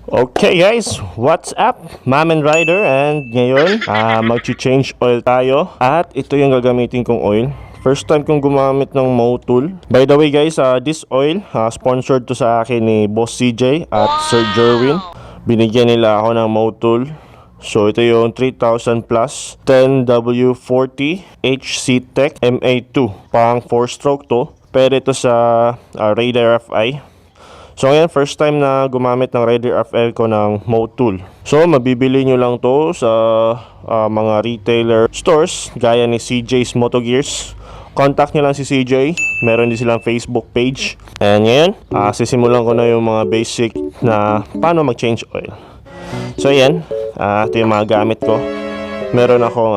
Okay guys, what's up? Mamen Rider, and ngayon mag-change oil tayo at ito yung gagamitin kong oil. First time kong gumamit ng MOTUL. By the way guys, this oil sponsored to sa akin ni Boss CJ at Sir Jerwin. Binigyan nila ako ng MOTUL. So ito yung 3000 plus 10W40 HC Tech MA2, pang 4 stroke to. Pero ito sa Radar FI. So ngayon, first time na gumamit ng Radar FL ko ng MOTUL. So mabibili nyo lang to sa mga retailer stores gaya ni CJ's MotoGears. Contact nyo lang si CJ. Meron din silang Facebook page. And ngayon, sisimulan ko na yung mga basic na paano mag-change oil. So ayan, ito yung mga gamit ko. Meron akong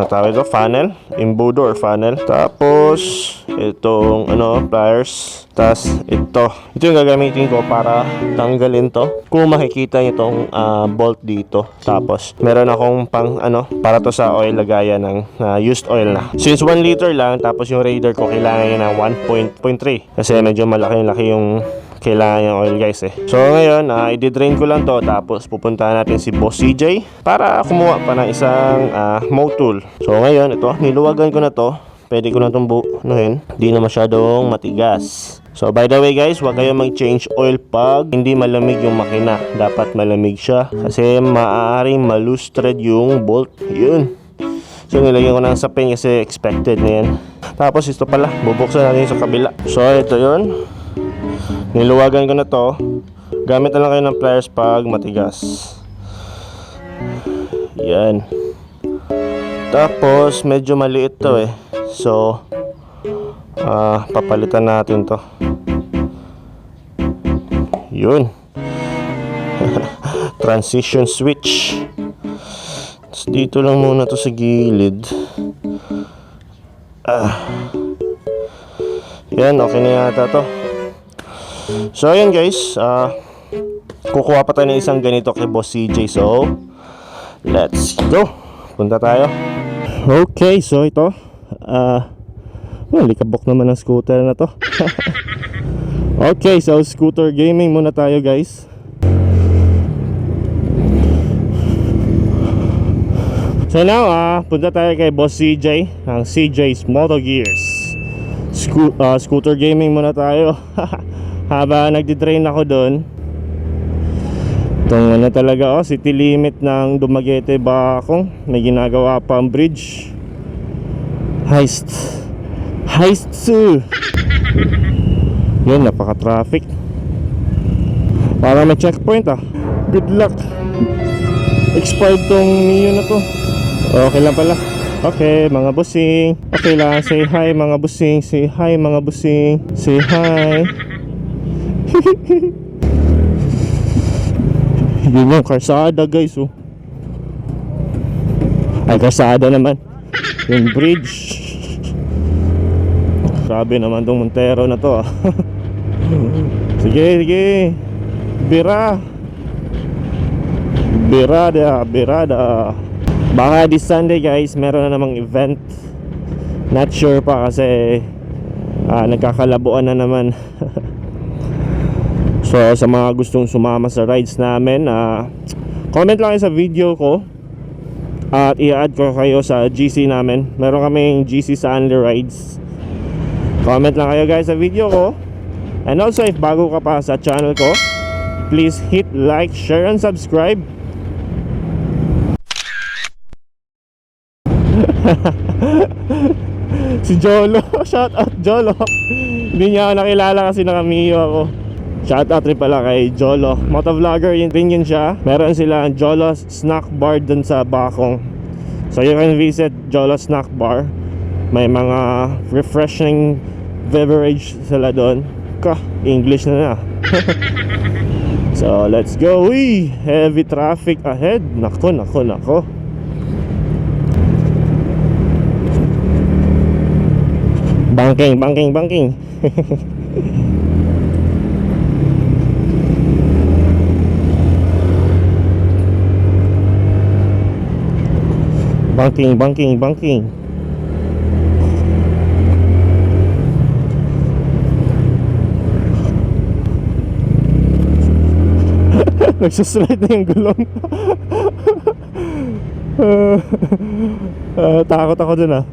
tawag ito, funnel, imbudo or funnel. Tapos itong pliers. Tapos ito yung gagamitin ko para tanggalin to. Kung makikita niyo itong bolt dito. Tapos meron akong para to sa oil lagayan ng used oil na. Since 1 liter lang, tapos yung Radar ko kailangan niya ng 1.3 kasi medyo malaki yung kailangan yung oil guys eh. So ngayon, i-drain ko lang to. Tapos pupuntahan natin si Boss CJ para kumuha pa ng isang MOTUL. So ngayon, ito, niluwagan ko na to. Pwede ko na itong buuhin. Hindi na masyadong matigas. So by the way guys, huwag kayong mag-change oil pag hindi malamig yung makina. Dapat malamig siya kasi maaaring malustred yung bolt. Yun. So nilagyan ko ng sapin kasi expected na yan. Tapos ito pala, bubuksan natin sa kabila. So ito yun. Niluwagan ko na to. Gamit na lang kayo ng pliers pag matigas. Yan. Tapos medyo maliit to eh. So papalitan natin to. Yun. Transition switch. Tapos dito lang muna to sa gilid. Yan, okay na yata to. So ayan guys, kukuha pa tayo ng isang ganito kay Boss CJ. So let's go. Punta tayo. Okay, so ito likabok naman ang scooter na to. Okay, so scooter gaming muna tayo guys. So now, punta tayo kay Boss CJ ng CJ's MotoGears. Scooter gaming muna tayo. Habang nagdi-drain ako doon, itong talaga city limit ng Dumaguete Bacong, may ginagawa pa ang bridge. Heist yun, napaka-traffic. Parang may checkpoint Good luck. Expired tong Mio na to. Okay lang pala. Okay mga busing. Okay lang, say hi mga busing. Say hi mga busing. Say hi. Yun yung karsada guys Ay, karsada naman yung bridge. Grabe naman tong Montero na to Sige. Birada. Baka this Sunday guys, meron na namang event. Not sure pa kasi nagkakalabuan na naman. So sa mga gustong sumama sa rides namin, comment lang kayo sa video ko at i-add ko kayo sa GC namin. Meron kaming GC sa Only Rides. Comment lang kayo guys sa video ko. And also, if bago ka pa sa channel ko, please hit like, share, and subscribe. Si Jolo, shout out Jolo. Hindi niya ako nakilala kasi nakamiyo ako. Shout out rin pala kay Jolo, motovlogger din yun siya. Meron silang Jolo snack bar dun sa Bacong. So you can visit Jolo snack bar. May mga refreshing beverage sila doon. English na So let's go. Heavy traffic ahead. Nako. Banking. Banking. Nagsuslide na yung gulong. Takot ako dun ah.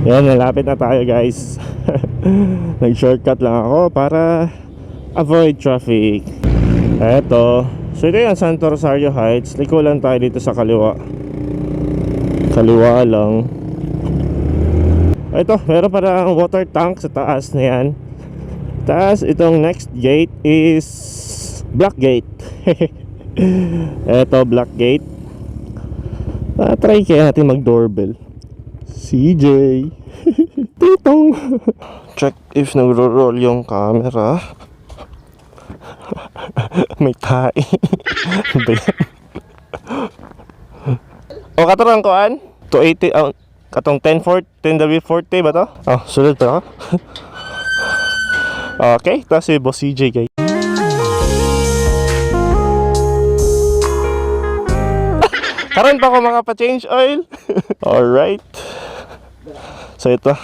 Yan, malapit na tayo guys. Nag-shortcut lang ako para avoid traffic. Eto. So ito yung Santo Rosario Heights. Liko lang tayo dito sa kaliwa. Kaliwa lang. Ito, meron parang water tank sa taas na yan. Taas, itong next gate is Black Gate. Eto, Black Gate. Try kaya natin mag-doorbell. CJ. Titong. Check if nagro-roll yung camera. May tae. O katarang koan? 280 katong 10W40 ba to? Oh, sunod pa ako. Okay, tapos si Boss CJ guys. Karon pa ako makapa-change oil. Alright. So ito.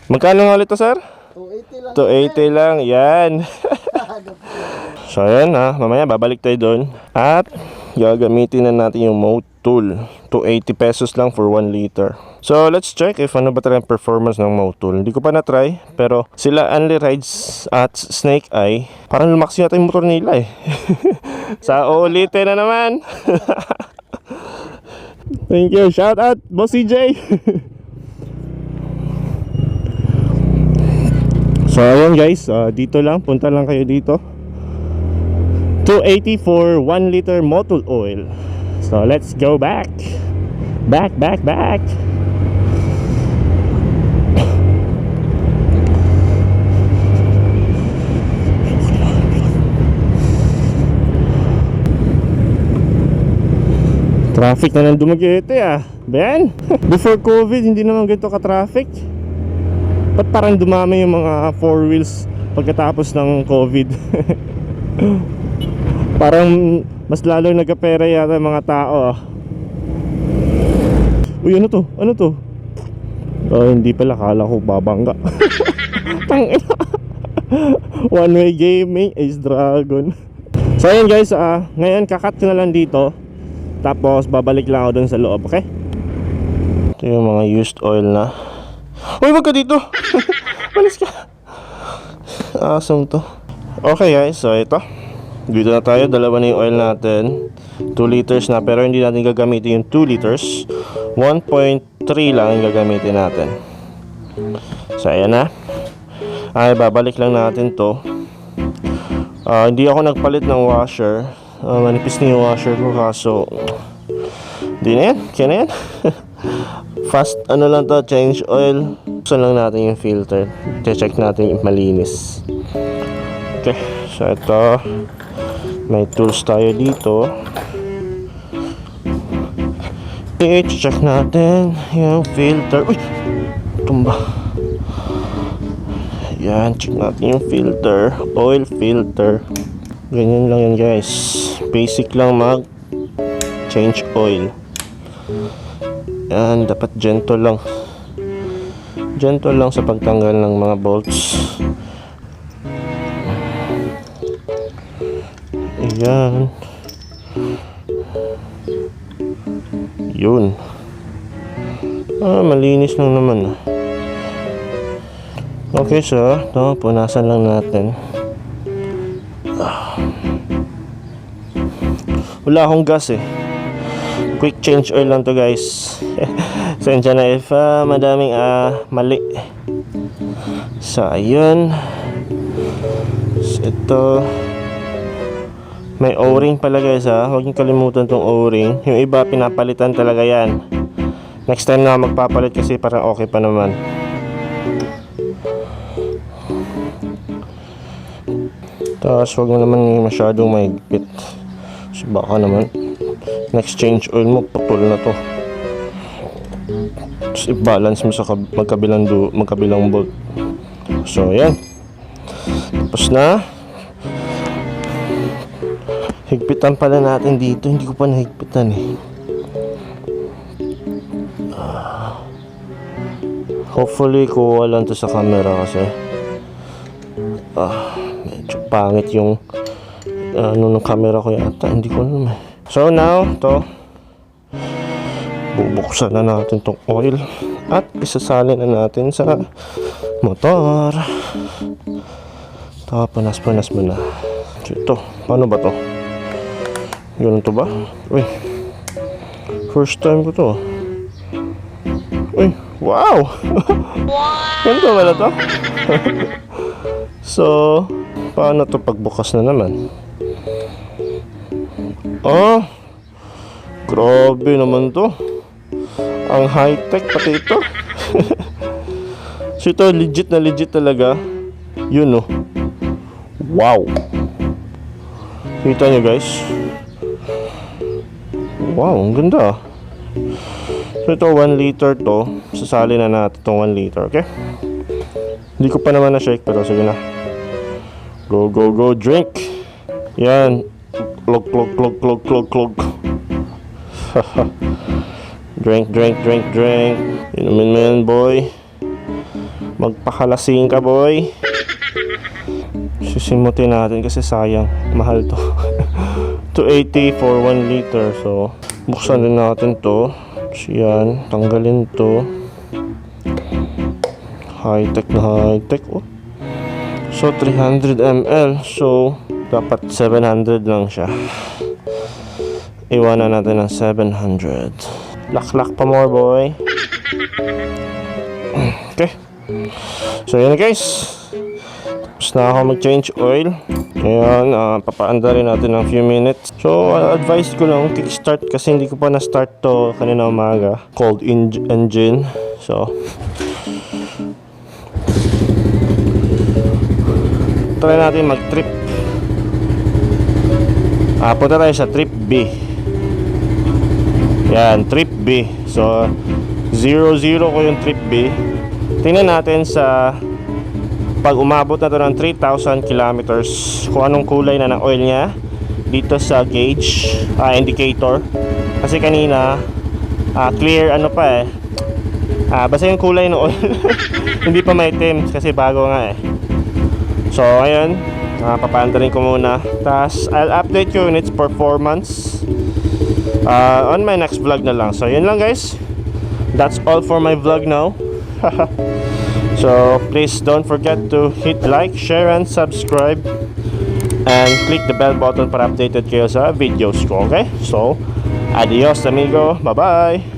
Magkano nga ulit to, sir? 280 lang. Yan. So ayan ha, mamaya babalik tayo doon. At gagamitin na natin yung MOTUL. 280 pesos lang for 1 liter. So let's check if ano ba talaga ang performance ng MOTUL. Hindi ko pa na-try, pero sila Only Rides at Snake Eye, parang lumakas yata yung motor nila eh. Sa uulitin na naman. Thank you, shout out Boss CJ. So ayun guys, dito lang, punta lang kayo dito. 280 for 1 liter MOTUL oil. So let's go back. Back. Traffic na nang Dumaguete ah. Ben, before COVID hindi naman ganito ka-traffic. Ba't parang dumami yung mga 4 wheels pagkatapos ng COVID? Parang mas lalo nagkapera yata yung mga tao ah. Uy, ano to? Oh, hindi pala, kala ko babangga. Tangina. One way gaming is dragon. So ayun guys, ngayon kakat ko na lang dito. Tapos babalik lang ako dun sa loob, okay? Ito yung mga used oil na. Uy, wag ka dito. Malis ka. Awesome to. Okay guys, so ito. Dito na tayo, dalawa na yung oil natin. 2 liters na, pero hindi natin gagamitin yung 2 liters. 1.3 lang yung gagamitin natin. So ayan na. Ay, babalik lang natin to. Hindi ako nagpalit ng washer. Manipis na yung washer ko, kaso hindi na yan, kaya na yan. Fast ano lang to, change oil. Buksan lang natin yung filter. Check natin yung malinis. Okay, so ito, may tools tayo dito. I-check natin yung filter. Uy! Tumba. Yan, check natin yung filter. Oil filter. Ganyan lang yan guys. Basic lang mag change oil. Yan, dapat gentle lang. Gentle lang sa pagtanggal ng mga bolts. Ayan. Yun. Malinis lang naman. Okay, so ito, punasan lang natin. Wala akong gas eh. Quick change oil lang to guys. Sensya na if madaming mali. So ayun. So, ito may o-ring pala guys ha. Huwag niyo kalimutan tong o-ring. Yung iba pinapalitan talaga yan. Next time na magpapalit kasi parang okay pa naman. Tapos huwag mo naman masyadong mahigpit. So baka naman next change oil mo putol na to. Tapos i-balance mo sa magkabilang bolt. So yan. Tapos na. Higpitan pala natin dito. Hindi ko pa nahigpitan eh. Hopefully kuha lang to sa camera kasi medyo pangit yung ano ng camera ko yata, hindi ko alam eh. So now, to bubuksan na natin tong oil at isasalin na natin sa motor. Panas mo na. So ito, paano ba to? Ganun to ba? Uy, first time ko to. Uy, wow! Ganito ba na to? So, paano to pagbukas na naman? Oh, grabe naman to. Ang high-tech pati ito. So ito, legit na legit talaga. Yun oh. Wow. Kita nyo guys. Wow, ang ganda. So ito, 1 liter to. Sasali na natin itong 1 liter, okay? Hindi ko pa naman na-shake, pero sige na. Go, go, go, drink. Yan. Klog. Drink. Inumin mo yan, boy. Magpakalasing ka, boy. Sisimutin natin kasi sayang. Mahal to. 280 for 1 liter. So, buksan din natin to. So, yan. Tanggalin to. High-tech na high-tech. Oh. So, 300 ml. So, dapat 700 lang siya. Iwanan natin ng 700. Lak pa more, boy. Okay. So, yan guys. Tapos na ako mag-change oil. Ngayon, papaanda rin natin ng few minutes. So, advice ko lang, kickstart kasi hindi ko pa na-start to kanina umaga. Cold engine. So, try natin mag-trip. Punta tayo sa trip B. Yan, trip B. So, 0-0 ko yung trip B. Tingnan natin sa pag umabot na to ng 3,000 kilometers kung anong kulay na ng oil niya dito sa gauge, indicator. Kasi kanina clear ano pa eh. Basta yung kulay ng oil hindi pa maitim kasi bago nga eh. So, ayun, papaantarin ko muna. Tapos, I'll update you on its performance on my next vlog na lang. So, yun lang guys. That's all for my vlog now. So, please don't forget to hit like, share, and subscribe. And click the bell button para updated kayo sa videos ko, okay? So, adios amigo. Bye-bye!